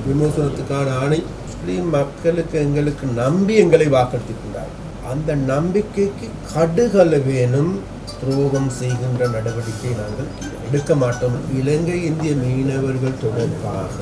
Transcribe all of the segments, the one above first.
விமோசனத்துக்கான ஆணை முஸ்லீம் மக்களுக்கு எங்களுக்கு நம்பி எங்களை வாக்களித்திருக்கிறார். அந்த நம்பிக்கைக்கு கடுகளவேனும் துரோகம் செய்கின்ற நடவடிக்கை நாங்கள் எடுக்க மாட்டோம். இலங்கை இந்திய மீனவர்கள் தொடர்பாக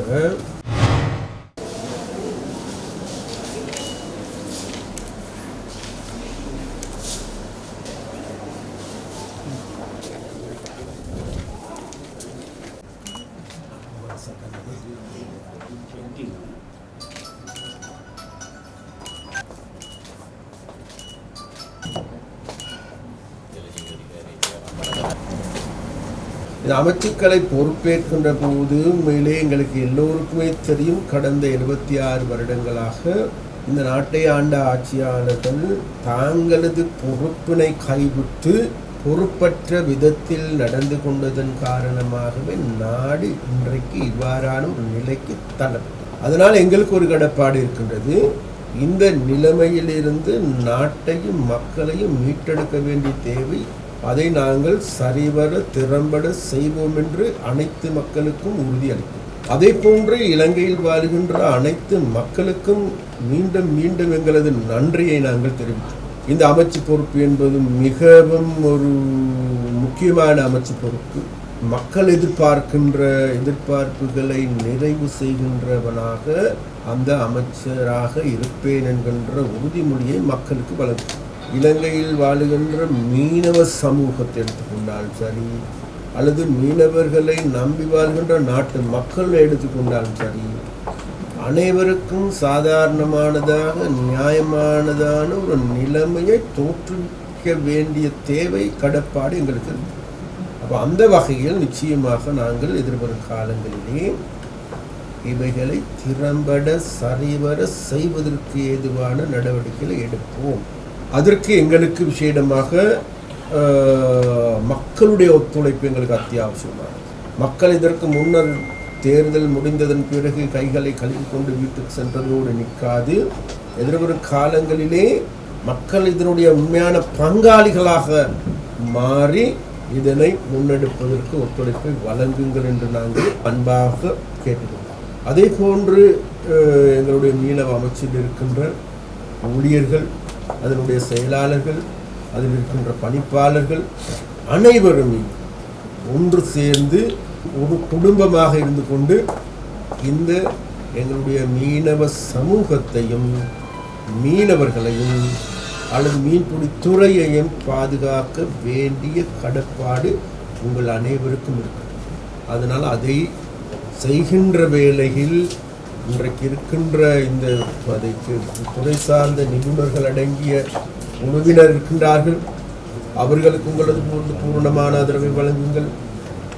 அமைச்சுக்களை பொறுப்பேற்கின்ற போது உண்மையிலே எங்களுக்கு எல்லோருக்குமே தெரியும், கடந்த 76 வருடங்களாக இந்த நாட்டை ஆண்ட ஆட்சியாளர்கள் தாங்களது பொறுப்பினை கைவிட்டு பொறுப்பற்ற விதத்தில் நடந்து கொண்டதன் காரணமாகவே நாடு இன்றைக்கு இவ்வாறான ஒரு நிலைக்கு தள்ளப்பட்டது. அதனால் எங்களுக்கு ஒரு கடப்பாடு இருக்கின்றது. இந்த நிலைமையிலிருந்து நாட்டையும் மக்களையும் மீட்டெடுக்க வேண்டிய தேவை. அதை நாங்கள் சரிவர திறம்பட செய்வோம் என்று அனைத்து மக்களுக்கும் உறுதியளிக்கும். அதே போன்று இலங்கையில் வாழ்கின்ற அனைத்து மக்களுக்கும் மீண்டும் மீண்டும் எங்களது நன்றியை நாங்கள் தெரிவித்தோம். இந்த அமைச்சு பொறுப்பு என்பது மிகவும் ஒரு முக்கியமான அமைச்சு பொறுப்பு. மக்கள் எதிர்பார்க்கின்ற எதிர்பார்ப்புகளை நிறைவு செய்கின்றவனாக அந்த அமைச்சராக இருப்பேன் என்கின்ற உறுதிமொழியை மக்களுக்கு வழங்கும். இலங்கையில் வாழுகின்ற மீனவ சமூகத்தை எடுத்துக்கொண்டாலும் சரி, அல்லது மீனவர்களை நம்பி வாழ்கின்ற நாட்டு மக்களை எடுத்துக்கொண்டாலும் சரி, அனைவருக்கும் சாதாரணமானதாக நியாயமானதான ஒரு நிலைமையை தோற்றுவிக்க வேண்டிய தேவை கடப்பாடு எங்களுக்கு இருக்கு. அப்போ அந்த வகையில் நிச்சயமாக நாங்கள் எதிர்வரும் காலங்களிலே இவைகளை திறம்பட சரிவர செய்வதற்கு ஏதுவான நடவடிக்கைகளை எடுப்போம். அதற்கு எங்களுக்கு விசேடமாக மக்களுடைய ஒத்துழைப்பு எங்களுக்கு அத்தியாவசியமானது. மக்கள் இதற்கு முன்னர் தேர்தல் முடிந்ததன் பிறகு கைகளை கழுவி கொண்டு வீட்டுக்கு சென்றதோடு நிற்காது. எதிர்வரும் காலங்களிலே மக்கள் இதனுடைய உண்மையான பங்காளிகளாக மாறி இதனை முன்னெடுப்பதற்கு ஒத்துழைப்பை வழங்குங்கள் என்று நாங்கள் அன்பாக கேட்டுக்கொண்டோம். அதே போன்று எங்களுடைய மீனவ அமைச்சில் இருக்கின்ற ஊழியர்கள், அதனுடைய செயலாளர்கள், அதில் இருக்கின்ற பணிப்பாளர்கள் அனைவருமே ஒன்று சேர்ந்து ஒரு குடும்பமாக இருந்து கொண்டு இந்த எங்களுடைய மீனவ சமூகத்தையும் மீனவர்களையும் அல்லது மீன்பிடி துறையையும் பாதுகாக்க வேண்டிய கடப்பாடு உங்கள் அனைவருக்கும் இருக்கிறது. அதனால் அதை செய்கின்ற வேளையில் இன்றைக்கு இருக்கின்ற இந்த துறை சார்ந்த நிபுணர்கள் அடங்கிய குழுவினர் இருக்கின்றார்கள். அவர்களுக்கு உங்களது பூர்ணமான ஆதரவை வழங்குங்கள்.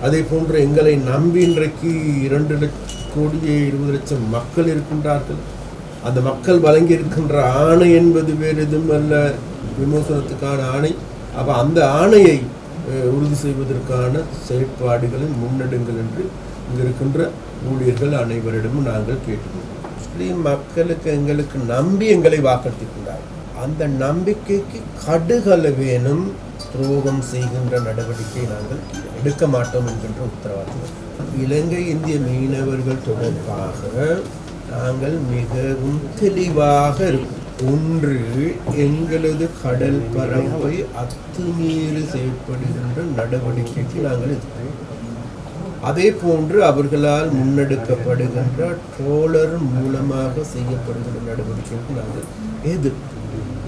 அதே போன்று எங்களை நம்பி இன்றைக்கு 2,20,00,000 மக்கள் இருக்கின்றார்கள். அந்த மக்கள் வழங்கி இருக்கின்ற ஆணை என்பது வேறு எதுவும் அல்ல, விமோசனத்துக்கான ஆணை. அப்போ அந்த ஆணையை உறுதி செய்வதற்கான செயற்பாடுகளை முன்னெடுங்கள் என்று இங்கே இருக்கின்ற ஊழியர்கள் அனைவரிடமும் நாங்கள் கேட்டுக்கொண்டோம். முஸ்லீம் மக்களுக்கு எங்களுக்கு நம்பி எங்களை வாக்களித்திருக்கிறார். அந்த நம்பிக்கைக்கு கடுகளவேனும் துரோகம் செய்கின்ற நடவடிக்கை நாங்கள் எடுக்க மாட்டோம் என்கின்ற உத்தரவாதம். இலங்கை இந்திய மீனவர்கள் தொடர்பாக நாங்கள் மிகவும் தெளிவாக இருக்கும். ஒன்று, எங்களது கடல் பரப்பை அத்துமீறி செயல்படுகின்ற நடவடிக்கைக்கு நாங்கள் எதிர்க்கிறோம். அதே போன்று அவர்களால் முன்னெடுக்கப்படுகின்ற ட்ரோலர் மூலமாக செய்யப்படுகின்ற நடவடிக்கைக்கு நாங்கள் எதிர்க்கிறோம்.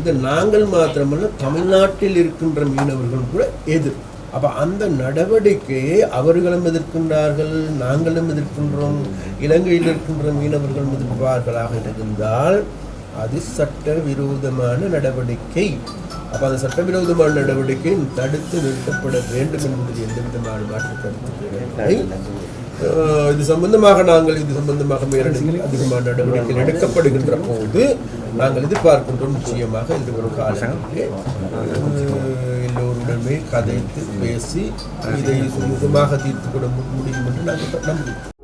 இது நாங்கள் மாத்திரமல்ல, தமிழ்நாட்டில் இருக்கின்ற மீனவர்கள் கூட எதிர்ப்பு. அப்போ அந்த நடவடிக்கையை அவர்களும் எதிர்க்கின்றார்கள், நாங்களும் எதிர்க்கின்றோம். இலங்கையில் இருக்கின்ற மீனவர்கள் எதிர்ப்பார்களாக இருந்தால் அது சட்டவிரோதமான நடவடிக்கை. அப்போ அந்த சட்டவிரோதமான நடவடிக்கை தடுத்து நிறுத்தப்பட வேண்டும் என்பது எந்த விதமான மாற்று கருத்து. இது சம்பந்தமாக நாங்கள் அதிகமான நடவடிக்கைகள் எடுக்கப்படுகின்ற போது நாங்கள் எதிர்பார்க்கின்றோம். நிச்சயமாக இந்த ஒரு காலங்களிலே எல்லோருடனே கதைத்து பேசி இதை சுமூகமாக தீர்த்து கொள்ள முடியும் என்று நாங்கள் நம்புகிறோம்.